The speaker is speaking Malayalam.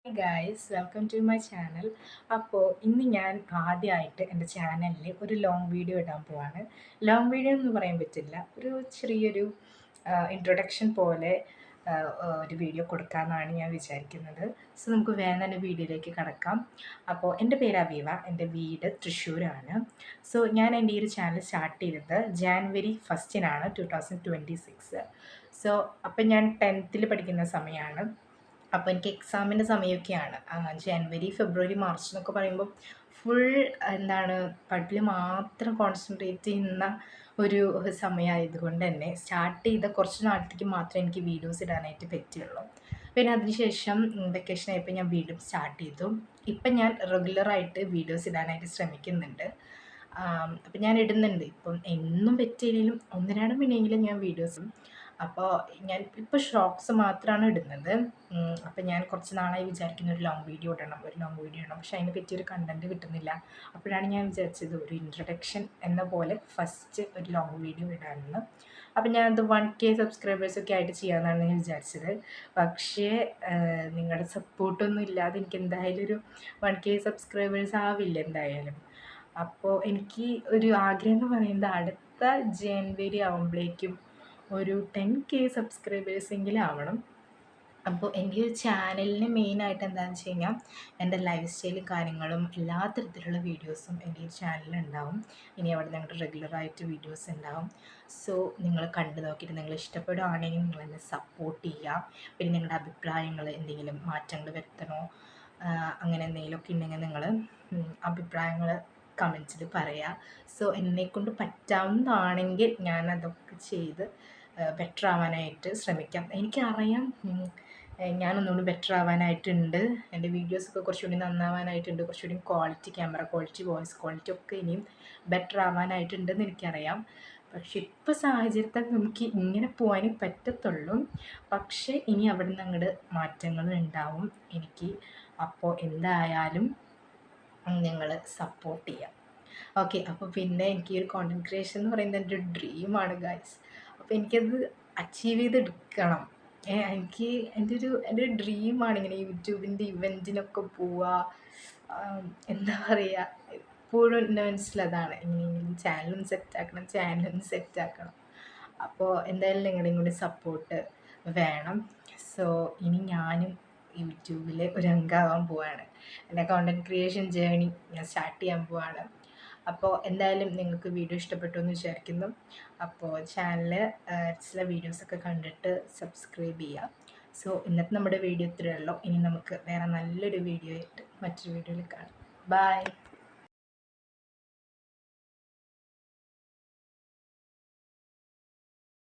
Hi guys, welcome to my channel. അപ്പോൾ ഇന്ന് ഞാൻ ആദ്യമായിട്ട് എൻ്റെ ചാനലിൽ ഒരു ലോങ് വീഡിയോ ഇടാൻ പോവാണ്. ലോങ് വീഡിയോ എന്ന് പറയാൻ പറ്റില്ല, ഒരു ചെറിയൊരു ഇൻട്രൊഡക്ഷൻ പോലെ ഒരു വീഡിയോ കൊടുക്കാമെന്നാണ് ഞാൻ വിചാരിക്കുന്നത്. സോ നമുക്ക് വേഗം തന്നെ വീഡിയോയിലേക്ക് കടക്കാം. അപ്പോൾ എൻ്റെ പേര് അവീവ, എൻ്റെ വീട് തൃശ്ശൂരാണ്. സോ ഞാൻ എൻ്റെ ഈ ഒരു ചാനൽ സ്റ്റാർട്ട് ചെയ്തത് ജാനുവരി 1 2026. സോ അപ്പം ഞാൻ 10th പഠിക്കുന്ന സമയമാണ്. അപ്പോൾ എനിക്ക് എക്സാമിൻ്റെ സമയമൊക്കെയാണ്. ജനുവരി ഫെബ്രുവരി മാർച്ച് എന്നൊക്കെ പറയുമ്പോൾ ഫുൾ എന്താണ് പഠിപ്പിൽ മാത്രം കോൺസെൻട്രേറ്റ് ചെയ്യുന്ന ഒരു സമയമായതുകൊണ്ട് തന്നെ സ്റ്റാർട്ട് ചെയ്ത കുറച്ച് നാളത്തേക്ക് മാത്രമേ എനിക്ക് വീഡിയോസ് ഇടാനായിട്ട് പറ്റുള്ളൂ. പിന്നെ അതിനുശേഷം വെക്കേഷൻ ആയപ്പോൾ ഞാൻ വീണ്ടും സ്റ്റാർട്ട് ചെയ്തു. ഇപ്പം ഞാൻ റെഗുലറായിട്ട് വീഡിയോസ് ഇടാനായിട്ട് ശ്രമിക്കുന്നുണ്ട്. അപ്പം ഞാൻ ഇടുന്നുണ്ട്. ഇപ്പം എന്നും പറ്റിയില്ലെങ്കിലും ഒന്ന് രണ്ട് മിനിയെങ്കിലും ഞാൻ വീഡിയോസും. അപ്പോൾ ഞാൻ ഇപ്പോൾ ഷോർട്സ് മാത്രമാണ് ഇടുന്നത്. അപ്പം ഞാൻ കുറച്ച് നാളായി വിചാരിക്കുന്ന ഒരു ലോങ് വീഡിയോ ഇടണം. പക്ഷേ അതിനെ പറ്റിയൊരു കണ്ടൻറ്റ് കിട്ടുന്നില്ല. അപ്പോഴാണ് ഞാൻ വിചാരിച്ചത് ഒരു ഇൻട്രൊഡക്ഷൻ എന്ന പോലെ ഫസ്റ്റ് ഒരു ലോങ് വീഡിയോ ഇടാമെന്ന്. അപ്പം ഞാനത് 1K സബ്സ്ക്രൈബേഴ്സൊക്കെ ആയിട്ട് ചെയ്യാമെന്നാണ് ഞാൻ വിചാരിച്ചത്. പക്ഷേ നിങ്ങളുടെ സപ്പോർട്ടൊന്നും ഇല്ലാതെ എനിക്ക് എന്തായാലും ഒരു 1K സബ്സ്ക്രൈബേഴ്സ് ആവില്ല എന്തായാലും. അപ്പോൾ എനിക്ക് ഒരു ആഗ്രഹം എന്ന് പറയുന്നത് അടുത്ത ജനുവരി ആകുമ്പോഴേക്കും ഒരു 10K സബ്സ്ക്രൈബേഴ്സെങ്കിലും ആവണം. അപ്പോൾ എൻ്റെ ഒരു ചാനലിന് മെയിനായിട്ട് എന്താണെന്ന് വെച്ച് കഴിഞ്ഞാൽ എൻ്റെ ലൈഫ് സ്റ്റൈലും കാര്യങ്ങളും എല്ലാ തരത്തിലുള്ള വീഡിയോസും എൻ്റെ ഈ ചാനലിലുണ്ടാവും. ഇനി അവിടെ ഞങ്ങളുടെ റെഗുലറായിട്ട് വീഡിയോസ് ഉണ്ടാവും. സോ നിങ്ങൾ കണ്ടു നോക്കിയിട്ട് നിങ്ങൾ ഇഷ്ടപ്പെടുകയാണെങ്കിൽ നിങ്ങൾ എന്നെ സപ്പോർട്ട് ചെയ്യുക. പിന്നെ നിങ്ങളുടെ അഭിപ്രായങ്ങൾ എന്തെങ്കിലും മാറ്റങ്ങൾ വരുത്തണോ അങ്ങനെ എന്തെങ്കിലുമൊക്കെ ഉണ്ടെങ്കിൽ നിങ്ങൾ അഭിപ്രായങ്ങൾ കമൻസിൽ പറയുക. സോ എന്നെക്കൊണ്ട് പറ്റാവുന്നതാണെങ്കിൽ ഞാൻ അതൊക്കെ ചെയ്ത് ബെറ്റർ ആവാനായിട്ട് ശ്രമിക്കാം. എനിക്കറിയാം ഞാനൊന്നുകൂടി ബെറ്റർ ആവാനായിട്ടുണ്ട്. എൻ്റെ വീഡിയോസൊക്കെ കുറച്ചുകൂടി നന്നാവാനായിട്ടുണ്ട്. കുറച്ചുകൂടി quality, camera quality, voice quality ഒക്കെ ഇനിയും ബെറ്റർ ആവാനായിട്ടുണ്ടെന്ന് എനിക്കറിയാം. പക്ഷെ ഇപ്പോൾ സാഹചര്യത്തിൽ നമുക്ക് ഇങ്ങനെ പോകാനേ പറ്റത്തുള്ളൂ. പക്ഷേ ഇനി അവിടെ നിന്ന് അങ്ങോട്ട് മാറ്റങ്ങൾ ഉണ്ടാവും എനിക്ക്. അപ്പോൾ എന്തായാലും നിങ്ങൾ സപ്പോർട്ട് ചെയ്യാം. ഓക്കെ, അപ്പോൾ പിന്നെ എനിക്ക് ഈ ഒരു കോണ്ടൻറ് ക്രിയേഷൻ എന്ന് പറയുന്നത് എൻ്റെ ഒരു ഡ്രീമാണ് ഗൈസ്. അപ്പോൾ എനിക്കത് അച്ചീവ് ചെയ്തെടുക്കണം. എനിക്ക് എൻ്റെ ഒരു ഡ്രീമാണ് ഇങ്ങനെ യൂട്യൂബിൻ്റെ ഇവൻറ്റിനൊക്കെ പോവുക. എന്താ പറയുക, എപ്പോഴും എൻ്റെ മനസ്സിലതാണ് എങ്ങനെയെങ്കിലും ചാനലും സെറ്റാക്കണം. അപ്പോൾ എന്തായാലും നിങ്ങളുടെയും കൂടി സപ്പോർട്ട് വേണം. സോ ഇനി ഞാനും യൂട്യൂബിൽ ഒരു അംഗമാവാൻ പോവാണ്. എൻ്റെ കോണ്ടൻറ് ക്രിയേഷൻ ജേണി ഞാൻ സ്റ്റാർട്ട് ചെയ്യാൻ പോവാണ്. അപ്പോൾ എന്തായാലും നിങ്ങൾക്ക് വീഡിയോ ഇഷ്ടപ്പെട്ടു എന്ന് വിചാരിക്കുന്നു. അപ്പോൾ ചാനൽ ചില വീഡിയോസൊക്കെ കണ്ടിട്ട് സബ്സ്ക്രൈബ് ചെയ്യുക. സോ ഇന്നത്തെ നമ്മുടെ വീഡിയോ ഇത്രയേ ഉള്ളൂ. ഇനി നമുക്ക് വേറെ നല്ലൊരു വീഡിയോ ആയിട്ട് മറ്റൊരു വീഡിയോയിൽ കാണാം. ബൈ.